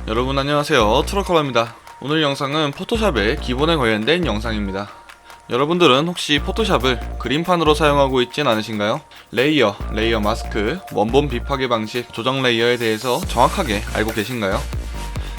여러분 안녕하세요, 트럭커버입니다. 오늘 영상은 포토샵의 기본에 관련된 영상입니다. 여러분들은 혹시 포토샵을 그림판으로 사용하고 있진 않으신가요? 레이어 마스크, 원본 비파괴 방식, 조정 레이어에 대해서 정확하게 알고 계신가요?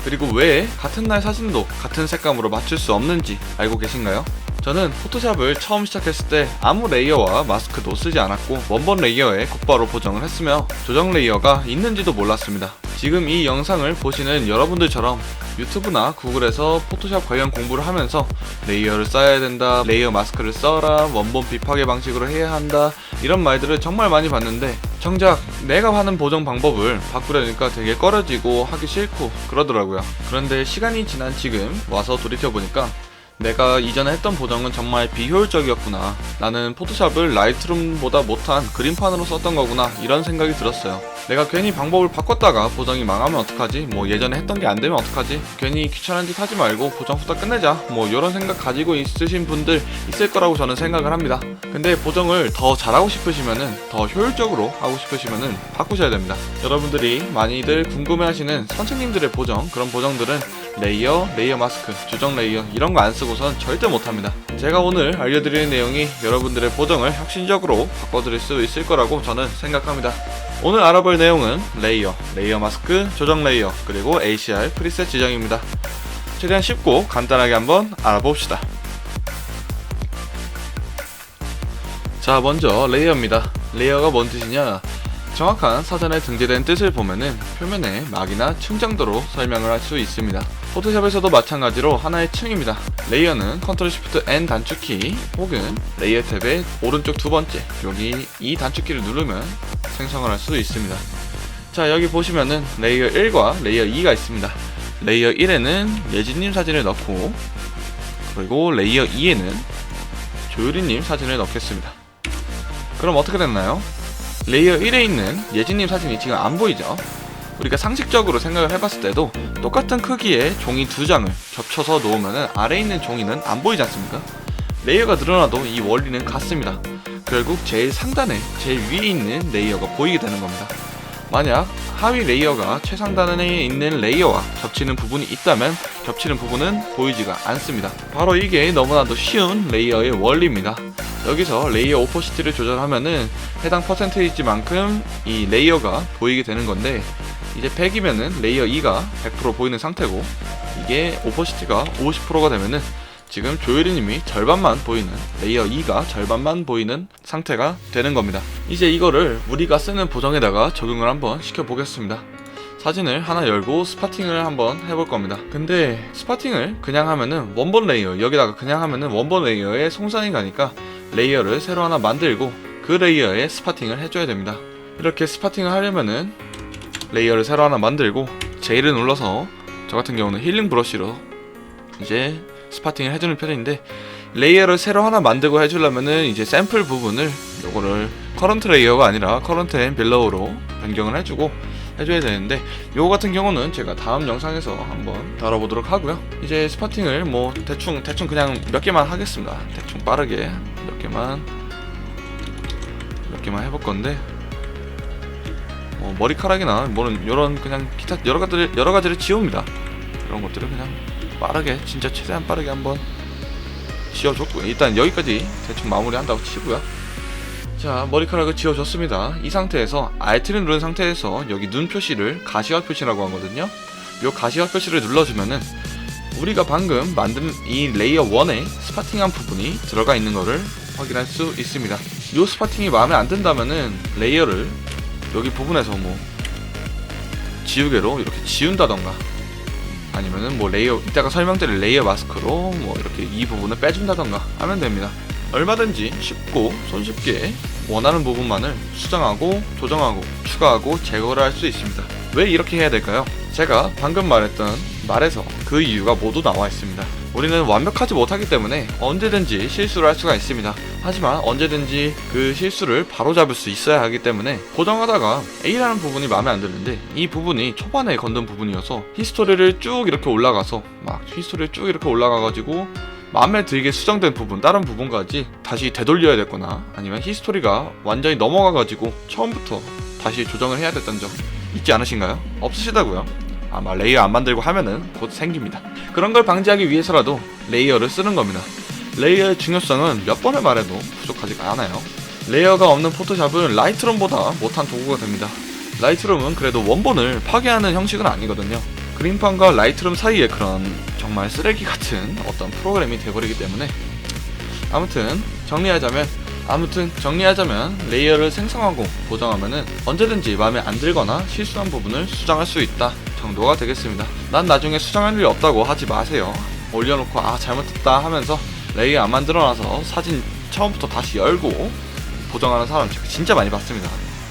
그리고 왜 같은 날 사진도 같은 색감으로 맞출 수 없는지 알고 계신가요? 저는 포토샵을 처음 시작했을 때 아무 레이어와 마스크도 쓰지 않았고 원본 레이어에 곧바로 보정을 했으며 조정 레이어가 있는지도 몰랐습니다. 지금 이 영상을 보시는 여러분들처럼 유튜브나 구글에서 포토샵 관련 공부를 하면서 레이어를 써야 된다, 레이어 마스크를 써라, 원본 비파괴 방식으로 해야 한다, 이런 말들을 정말 많이 봤는데 정작 내가 하는 보정 방법을 바꾸려니까 되게 꺼려지고 하기 싫고 그러더라고요. 그런데 시간이 지난 지금 와서 돌이켜보니까 내가 이전에 했던 보정은 정말 비효율적이었구나, 나는 포토샵을 라이트룸보다 못한 그림판으로 썼던 거구나, 이런 생각이 들었어요. 내가 괜히 방법을 바꿨다가 보정이 망하면 어떡하지, 예전에 했던 게 안 되면 어떡하지, 괜히 귀찮은 짓 하지 말고 보정 후딱 끝내자, 이런 생각 가지고 있으신 분들 있을 거라고 저는 생각을 합니다. 근데 보정을 더 잘하고 싶으시면은, 더 효율적으로 하고 싶으시면은 바꾸셔야 됩니다. 여러분들이 많이들 궁금해하시는 선생님들의 보정, 그런 보정들은 레이어 마스크, 조정 레이어 이런 거 안 쓰고선 절대 못합니다. 제가 오늘 알려드리는 내용이 여러분들의 보정을 혁신적으로 바꿔드릴 수 있을 거라고 저는 생각합니다. 오늘 알아볼 내용은 레이어 마스크, 조정 레이어, 그리고 ACR 프리셋 지정입니다. 최대한 쉽고 간단하게 한번 알아봅시다. 자, 먼저 레이어입니다. 레이어가 뭔 뜻이냐? 정확한 사전에 등재된 뜻을 보면은 표면에 막이나 층 정도로 설명을 할 수 있습니다. 포토샵에서도 마찬가지로 하나의 층입니다. 레이어는 컨트롤 쉬프트 N 단축키 혹은 레이어 탭의 오른쪽 두 번째 여기 이 단축키를 누르면 생성을 할 수 있습니다. 자, 여기 보시면은 레이어 1과 레이어 2가 있습니다. 레이어 1에는 예진님 사진을 넣고, 그리고 레이어 2에는 조유리님 사진을 넣겠습니다. 그럼 어떻게 됐나요? 레이어 1에 있는 예진님 사진이 지금 안 보이죠? 우리가 상식적으로 생각을 해봤을 때도 똑같은 크기의 종이 두 장을 겹쳐서 놓으면 아래에 있는 종이는 안 보이지 않습니까? 레이어가 늘어나도 이 원리는 같습니다. 결국 제일 상단에, 제일 위에 있는 레이어가 보이게 되는 겁니다. 만약 하위 레이어가 최상단에 있는 레이어와 겹치는 부분이 있다면 겹치는 부분은 보이지가 않습니다. 바로 이게 너무나도 쉬운 레이어의 원리입니다. 여기서 레이어 오퍼시티를 조절하면은 해당 퍼센테이지만큼 이 레이어가 보이게 되는 건데, 이제 100이면은 레이어 2가 100% 보이는 상태고, 이게 오퍼시티가 50%가 되면은 지금 조유리님이 절반만 보이는, 레이어 2가 절반만 보이는 상태가 되는 겁니다. 이제 이거를 우리가 쓰는 보정에다가 적용을 한번 시켜보겠습니다. 사진을 하나 열고 스파팅을 한번 해볼 겁니다. 근데 스파팅을 그냥 하면은 원본 레이어, 여기다가 그냥 하면은 원본 레이어에 송산이 가니까 레이어를 새로 하나 만들고 그 레이어에 스파팅을 해줘야 됩니다. 이렇게 스파팅을 하려면은 레이어를 새로 하나 만들고 J를 눌러서, 저 같은 경우는 힐링 브러쉬로 이제 스파팅을 해주는 편인데, 레이어를 새로 하나 만들고 해주려면은 이제 샘플 부분을 요거를 커런트 레이어가 아니라 커런트 앤 빌로우로 변경을 해줘야 되는데, 요거 같은 경우는 제가 다음 영상에서 한번 다뤄보도록 하고요. 이제 스파팅을 대충 그냥 몇 개만 하겠습니다. 대충 빠르게 몇 개만 해볼 건데, 머리카락이나 요런 그냥 기타 여러 가지를 지웁니다. 이런 것들을 그냥 빠르게, 진짜 최대한 빠르게 한번 지워줬고, 일단 여기까지 대충 마무리한다고 치고요. 자, 머리카락을 지워줬습니다. 이 상태에서 Alt를 누른 상태에서 여기 눈 표시를 가시화 표시라고 하거든요. 요 가시화 표시를 눌러주면은 우리가 방금 만든 이 레이어 1에 스파팅한 부분이 들어가 있는 거를 확인할 수 있습니다. 요 스파팅이 마음에 안 든다면은 레이어를 여기 부분에서 지우개로 이렇게 지운다던가, 아니면은 레이어, 이따가 설명드릴 레이어 마스크로 이렇게 이 부분을 빼준다던가 하면 됩니다. 얼마든지 쉽고 손쉽게 원하는 부분만을 수정하고 조정하고 추가하고 제거를 할 수 있습니다. 왜 이렇게 해야 될까요? 제가 방금 말했던 말에서 그 이유가 모두 나와 있습니다. 우리는 완벽하지 못하기 때문에 언제든지 실수를 할 수가 있습니다. 하지만 언제든지 그 실수를 바로잡을 수 있어야 하기 때문에, 보정하다가 A라는 부분이 마음에 안 드는데 이 부분이 초반에 건든 부분이어서 히스토리를 쭉 이렇게 올라가가지고 마음에 들게 수정된 부분, 다른 부분까지 다시 되돌려야 됐거나, 아니면 히스토리가 완전히 넘어가가지고 처음부터 다시 조정을 해야 됐던 적 있지 않으신가요? 없으시다고요? 아마 레이어 안 만들고 하면은 곧 생깁니다. 그런 걸 방지하기 위해서라도 레이어를 쓰는 겁니다. 레이어의 중요성은 몇 번을 말해도 부족하지가 않아요. 레이어가 없는 포토샵은 라이트룸보다 못한 도구가 됩니다. 라이트룸은 그래도 원본을 파괴하는 형식은 아니거든요. 그림판과 라이트룸 사이에 그런 정말 쓰레기 같은 어떤 프로그램이 돼버리기 때문에 아무튼 정리하자면 레이어를 생성하고 보정하면은 언제든지 마음에 안 들거나 실수한 부분을 수정할 수 있다 정도가 되겠습니다. 난 나중에 수정할 일이 없다고 하지 마세요. 올려놓고 잘못했다 하면서 레이어 안 만들어놔서 사진 처음부터 다시 열고 보정하는 사람 제가 진짜 많이 봤습니다.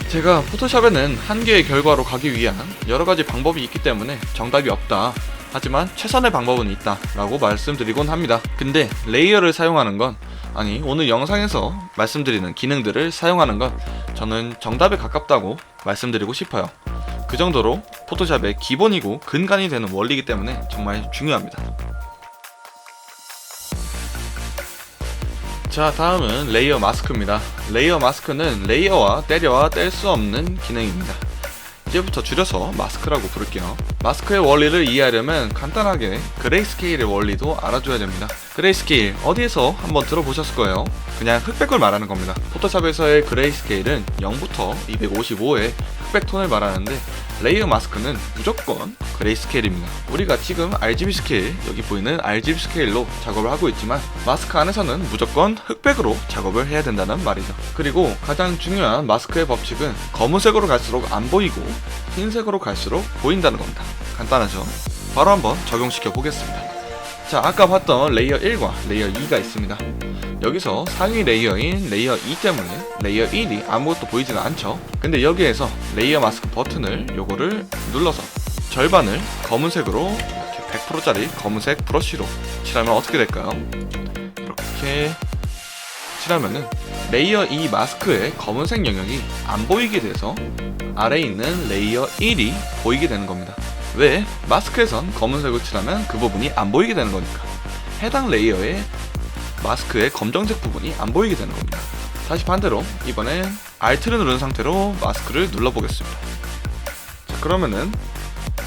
제가 포토샵에는 한 개의 결과로 가기 위한 여러가지 방법이 있기 때문에 정답이 없다, 하지만 최선의 방법은 있다 라고 말씀드리곤 합니다. 근데 레이어를 사용하는 건, 아니 오늘 영상에서 말씀드리는 기능들을 사용하는 건 저는 정답에 가깝다고 말씀드리고 싶어요. 그 정도로 포토샵의 기본이고 근간이 되는 원리이기 때문에 정말 중요합니다. 자, 다음은 레이어 마스크입니다. 레이어 마스크는 레이어와 때려와 뗄 수 없는 기능입니다. 이제부터 줄여서 마스크라고 부를게요. 마스크의 원리를 이해하려면 간단하게 그레이스케일의 원리도 알아줘야 됩니다. 그레이스케일 어디에서 한번 들어보셨을 거예요. 그냥 흑백을 말하는 겁니다. 포토샵에서의 그레이스케일은 0부터 255의 흑백 톤을 말하는데 레이어 마스크는 무조건 그레이스케일입니다. 우리가 지금 RGB 스케일, 여기 보이는 RGB 스케일로 작업을 하고 있지만 마스크 안에서는 무조건 흑백으로 작업을 해야 된다는 말이죠. 그리고 가장 중요한 마스크의 법칙은 검은색으로 갈수록 안 보이고 흰색으로 갈수록 보인다는 겁니다. 간단하죠? 바로 한번 적용시켜 보겠습니다. 자, 아까 봤던 레이어 1과 레이어 2가 있습니다. 여기서 상위 레이어인 레이어 2 때문에 레이어 1이 아무것도 보이지는 않죠. 근데 여기에서 레이어 마스크 버튼을 요거를 눌러서 절반을 검은색으로 이렇게 100%짜리 검은색 브러쉬로 칠하면 어떻게 될까요? 이렇게 칠하면은 레이어 2 마스크의 검은색 영역이 안 보이게 돼서 아래에 있는 레이어 1이 보이게 되는 겁니다. 왜? 마스크에선 검은색을 칠하면 그 부분이 안 보이게 되는 거니까. 해당 레이어의 마스크의 검정색 부분이 안 보이게 되는 겁니다. 다시 반대로 이번엔 Alt를 누른 상태로 마스크를 눌러보겠습니다. 자, 그러면은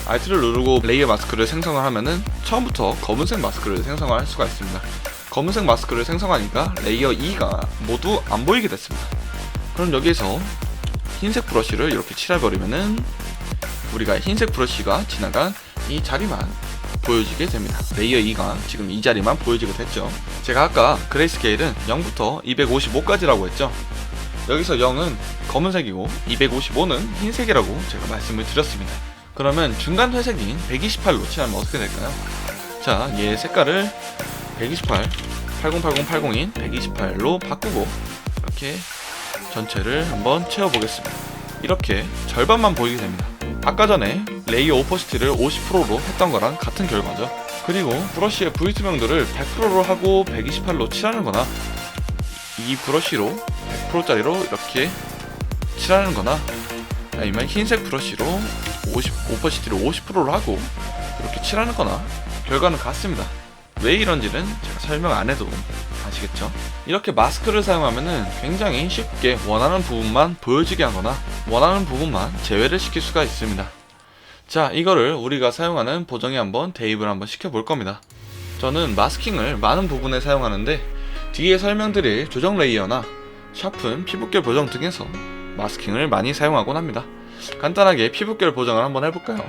Alt를 누르고 레이어 마스크를 생성을 하면은 처음부터 검은색 마스크를 생성할 수가 있습니다. 검은색 마스크를 생성하니까 레이어 2가 모두 안 보이게 됐습니다. 그럼 여기에서 흰색 브러쉬를 이렇게 칠해버리면은 우리가 흰색 브러쉬가 지나간 이 자리만 보여지게 됩니다. 레이어 2가 지금 이 자리만 보여지게 됐죠. 제가 아까 그레이스케일은 0부터 255까지라고 했죠. 여기서 0은 검은색이고 255는 흰색이라고 제가 말씀을 드렸습니다. 그러면 중간 회색인 128로 칠하면 어떻게 될까요? 자, 얘 색깔을 128, 808080인 128로 바꾸고 이렇게 전체를 한번 채워보겠습니다. 이렇게 절반만 보이게 됩니다. 아까 전에 레이어 오퍼시티를 50%로 했던 거랑 같은 결과죠. 그리고 브러쉬의 부위투명도를 100%로 하고 128로 칠하는 거나 이 브러쉬로 100%짜리로 이렇게 칠하는 거나 아니면 흰색 브러쉬로 오퍼시티를 50%로 하고 이렇게 칠하는 거나 결과는 같습니다. 왜 이런지는 제가 설명 안 해도 아시겠죠? 이렇게 마스크를 사용하면은 굉장히 쉽게 원하는 부분만 보여지게 하거나 원하는 부분만 제외를 시킬 수가 있습니다. 자, 이거를 우리가 사용하는 보정에 한번 대입을 한번 시켜볼 겁니다. 저는 마스킹을 많은 부분에 사용하는데 뒤에 설명드릴 조정 레이어나 샤픈 피부결 보정 등에서 마스킹을 많이 사용하곤 합니다. 간단하게 피부결 보정을 한번 해볼까요?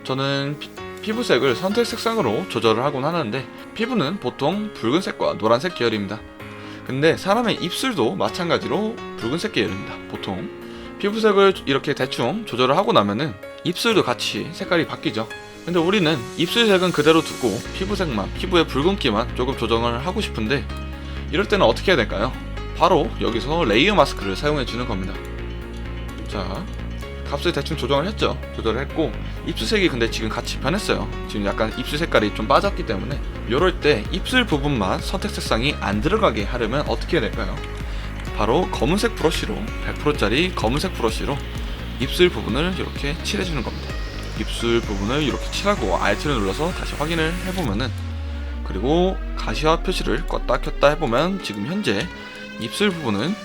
저는 피부색을 선택 색상으로 조절을 하곤 하는데 피부는 보통 붉은색과 노란색 계열입니다. 근데 사람의 입술도 마찬가지로 붉은색 계열입니다. 보통 피부색을 이렇게 대충 조절을 하고 나면은 입술도 같이 색깔이 바뀌죠. 근데 우리는 입술색은 그대로 두고 피부색만, 피부의 붉은기만 조금 조정을 하고 싶은데 이럴 때는 어떻게 해야 될까요? 바로 여기서 레이어 마스크를 사용해 주는 겁니다. 자, 값을 대충 조정을 했죠. 조절을 했고 입술색이 근데 지금 같이 변했어요. 지금 약간 입술 색깔이 좀 빠졌기 때문에 이럴 때 입술 부분만 선택 색상이 안 들어가게 하려면 어떻게 해야 될까요? 바로 검은색 브러쉬로 100%짜리 검은색 브러쉬로 입술 부분을 이렇게 칠해주는 겁니다. 입술 부분을 이렇게 칠하고 Alt를 눌러서 다시 확인을 해보면은, 그리고 가시화 표시를 껐다 켰다 해보면 지금 현재 입술 부분은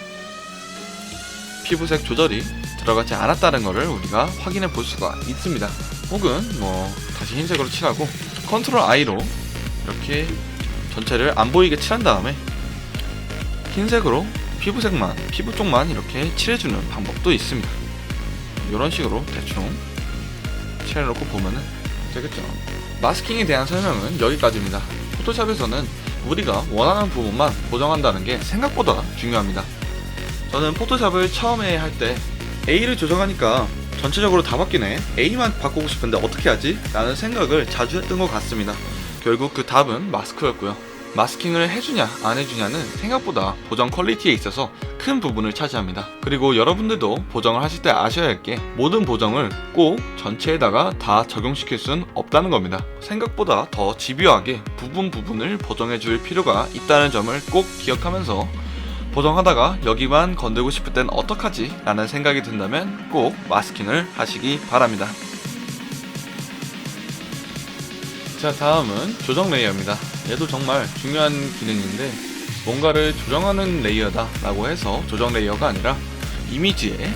피부색 조절이 들어가지 않았다는 것을 우리가 확인해 볼 수가 있습니다. 혹은 뭐 다시 흰색으로 칠하고 컨트롤 I로 이렇게 전체를 안 보이게 칠한 다음에 흰색으로 피부 쪽만 이렇게 칠해주는 방법도 있습니다. 이런 식으로 대충 칠해놓고 보면은 되겠죠. 마스킹에 대한 설명은 여기까지입니다. 포토샵에서는 우리가 원하는 부분만 보정한다는 게 생각보다 중요합니다. 저는 포토샵을 처음에 할 때 A를 조정하니까 전체적으로 다 바뀌네, A만 바꾸고 싶은데 어떻게 하지? 라는 생각을 자주 했던 것 같습니다. 결국 그 답은 마스크였고요. 마스킹을 해주냐 안 해주냐는 생각보다 보정 퀄리티에 있어서 큰 부분을 차지합니다. 그리고 여러분들도 보정을 하실 때 아셔야 할 게 모든 보정을 꼭 전체에다가 다 적용시킬 순 없다는 겁니다. 생각보다 더 집요하게 부분을 보정해 줄 필요가 있다는 점을 꼭 기억하면서 보정하다가 여기만 건들고 싶을 땐 어떡하지? 라는 생각이 든다면 꼭 마스킹을 하시기 바랍니다. 자, 다음은 조정 레이어입니다. 얘도 정말 중요한 기능인데 뭔가를 조정하는 레이어다 라고 해서 조정 레이어가 아니라 이미지의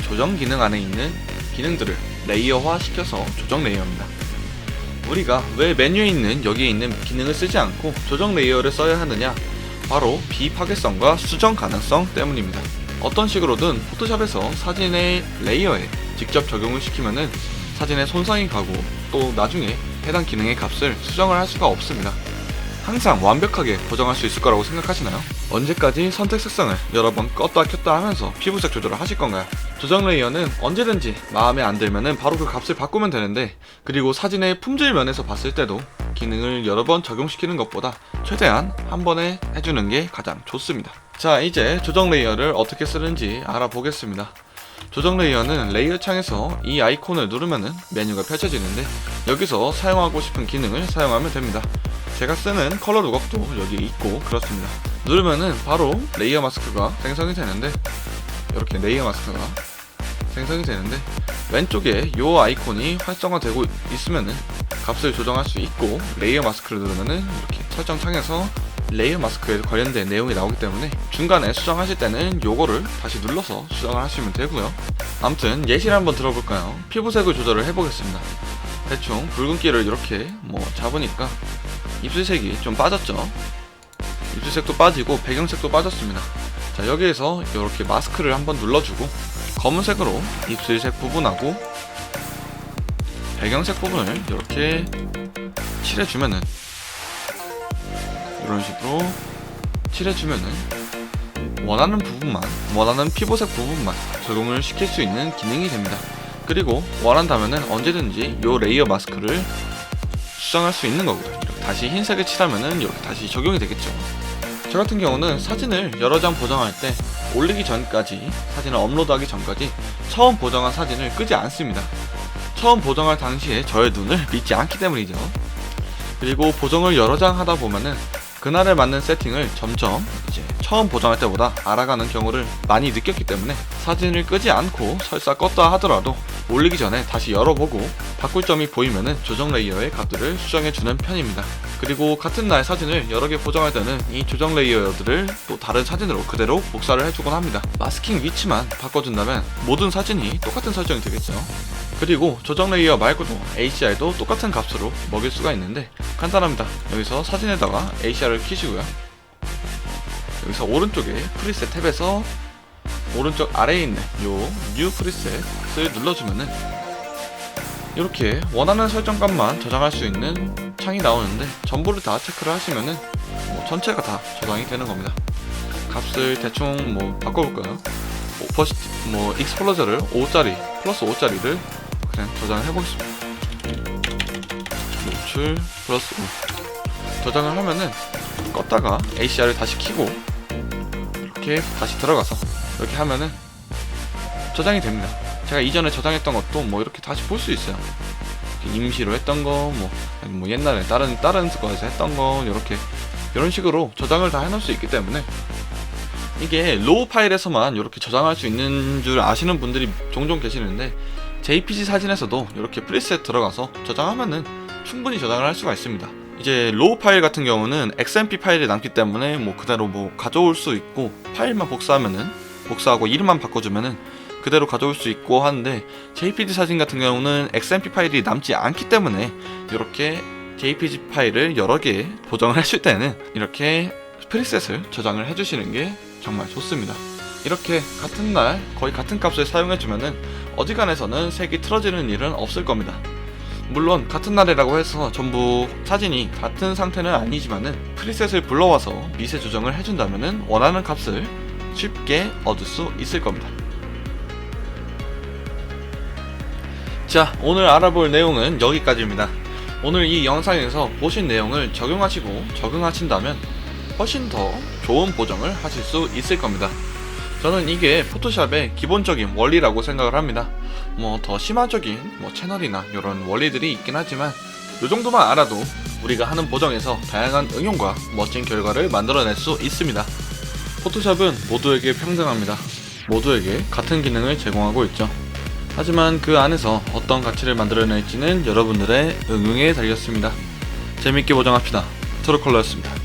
조정 기능 안에 있는 기능들을 레이어화 시켜서 조정 레이어입니다. 우리가 왜 메뉴에 있는 여기에 있는 기능을 쓰지 않고 조정 레이어를 써야 하느냐? 바로 비파괴성과 수정 가능성 때문입니다. 어떤 식으로든 포토샵에서 사진의 레이어에 직접 적용을 시키면은 사진에 손상이 가고 또 나중에 해당 기능의 값을 수정을 할 수가 없습니다. 항상 완벽하게 보정할 수 있을 거라고 생각하시나요? 언제까지 선택 색상을 여러 번 껐다 켰다 하면서 피부색 조절을 하실 건가요? 조정 레이어는 언제든지 마음에 안 들면은 바로 그 값을 바꾸면 되는데, 그리고 사진의 품질 면에서 봤을 때도 기능을 여러 번 적용시키는 것보다 최대한 한 번에 해주는 게 가장 좋습니다. 자, 이제 조정 레이어를 어떻게 쓰는지 알아보겠습니다. 조정 레이어는 레이어 창에서 이 아이콘을 누르면은 메뉴가 펼쳐지는데 여기서 사용하고 싶은 기능을 사용하면 됩니다. 제가 쓰는 컬러 룩업도 여기 있고 그렇습니다. 누르면은 바로 레이어 마스크가 생성이 되는데, 이렇게 레이어 마스크가 생성이 되는데 왼쪽에 이 아이콘이 활성화되고 있으면은 값을 조정할 수 있고, 레이어 마스크를 누르면은 이렇게 설정 창에서 레이어 마스크에 관련된 내용이 나오기 때문에 중간에 수정하실 때는 요거를 다시 눌러서 수정을 하시면 되고요. 아무튼 예시를 한번 들어볼까요? 피부색을 조절을 해보겠습니다. 대충 붉은기를 이렇게 잡으니까 입술색이 좀 빠졌죠? 입술색도 빠지고 배경색도 빠졌습니다. 자, 여기에서 이렇게 마스크를 한번 눌러주고 검은색으로 입술색 부분하고 배경색 부분을 이렇게 칠해주면은, 이런 식으로 칠해주면은 원하는 부분만, 원하는 피부색 부분만 적용을 시킬 수 있는 기능이 됩니다. 그리고 원한다면은 언제든지 이 레이어 마스크를 수정할 수 있는 거고요. 이렇게 다시 흰색을 칠하면은 이렇게 다시 적용이 되겠죠. 저 같은 경우는 사진을 여러 장 보정할 때 올리기 전까지, 사진을 업로드하기 전까지 처음 보정한 사진을 끄지 않습니다. 처음 보정할 당시에 저의 눈을 믿지 않기 때문이죠. 그리고 보정을 여러 장 하다 보면은 그날에 맞는 세팅을 점점 이제 처음 보정할 때보다 알아가는 경우를 많이 느꼈기 때문에 사진을 끄지 않고 설사 껐다 하더라도 올리기 전에 다시 열어보고 바꿀 점이 보이면은 조정 레이어의 값들을 수정해주는 편입니다. 그리고 같은 날 사진을 여러 개 보정할 때는 이 조정 레이어들을 또 다른 사진으로 그대로 복사를 해주곤 합니다. 마스킹 위치만 바꿔준다면 모든 사진이 똑같은 설정이 되겠죠. 그리고 조정 레이어 말고도 HDR도 똑같은 값으로 먹일 수가 있는데 간단합니다. 여기서 사진에다가 HDR을 키시고요. 여기서 오른쪽에 프리셋 탭에서 오른쪽 아래에 있는 요 뉴 프리셋을 눌러주면은 이렇게 원하는 설정값만 저장할 수 있는 창이 나오는데, 전부를 다 체크를 하시면은 전체가 다 저장이 되는 겁니다. 값을 대충 바꿔볼까요? 익스플로저를 5짜리 플러스 5짜리를 그냥 저장을 해보겠습니다. 노출 플러스 5 저장을 하면은 껐다가 HDR을 다시 켜고 이렇게 다시 들어가서 이렇게 하면은 저장이 됩니다. 제가 이전에 저장했던 것도 이렇게 다시 볼 수 있어요. 임시로 했던 거, 옛날에 다른 거에서 했던 거, 이런 식으로 저장을 다 해놓을 수 있기 때문에 이게 로우 파일에서만 이렇게 저장할 수 있는 줄 아시는 분들이 종종 계시는데, JPG 사진에서도 이렇게 프리셋 들어가서 저장하면은 충분히 저장을 할 수가 있습니다. 이제 로우 파일 같은 경우는 XMP 파일이 남기 때문에 그대로 가져올 수 있고, 파일만 복사하고 이름만 바꿔주면은 그대로 가져올 수 있고 하는데, JPG 사진 같은 경우는 XMP 파일이 남지 않기 때문에 이렇게 JPG 파일을 여러 개 보정을 하실 때는 이렇게 프리셋을 저장을 해주시는 게 정말 좋습니다. 이렇게 같은 날 거의 같은 값을 사용해주면은 어지간해서는 색이 틀어지는 일은 없을 겁니다. 물론 같은 날이라고 해서 전부 사진이 같은 상태는 아니지만은 프리셋을 불러와서 미세 조정을 해준다면은 원하는 값을 쉽게 얻을 수 있을 겁니다. 자, 오늘 알아볼 내용은 여기까지입니다. 오늘 이 영상에서 보신 내용을 적용하시고 적응하신다면 훨씬 더 좋은 보정을 하실 수 있을 겁니다. 저는 이게 포토샵의 기본적인 원리라고 생각을 합니다. 더 심화적인 채널이나 이런 원리들이 있긴 하지만 이 정도만 알아도 우리가 하는 보정에서 다양한 응용과 멋진 결과를 만들어낼 수 있습니다. 포토샵은 모두에게 평등합니다. 모두에게 같은 기능을 제공하고 있죠. 하지만 그 안에서 어떤 가치를 만들어낼지는 여러분들의 응용에 달렸습니다. 재밌게 보정합시다. 트루컬러였습니다.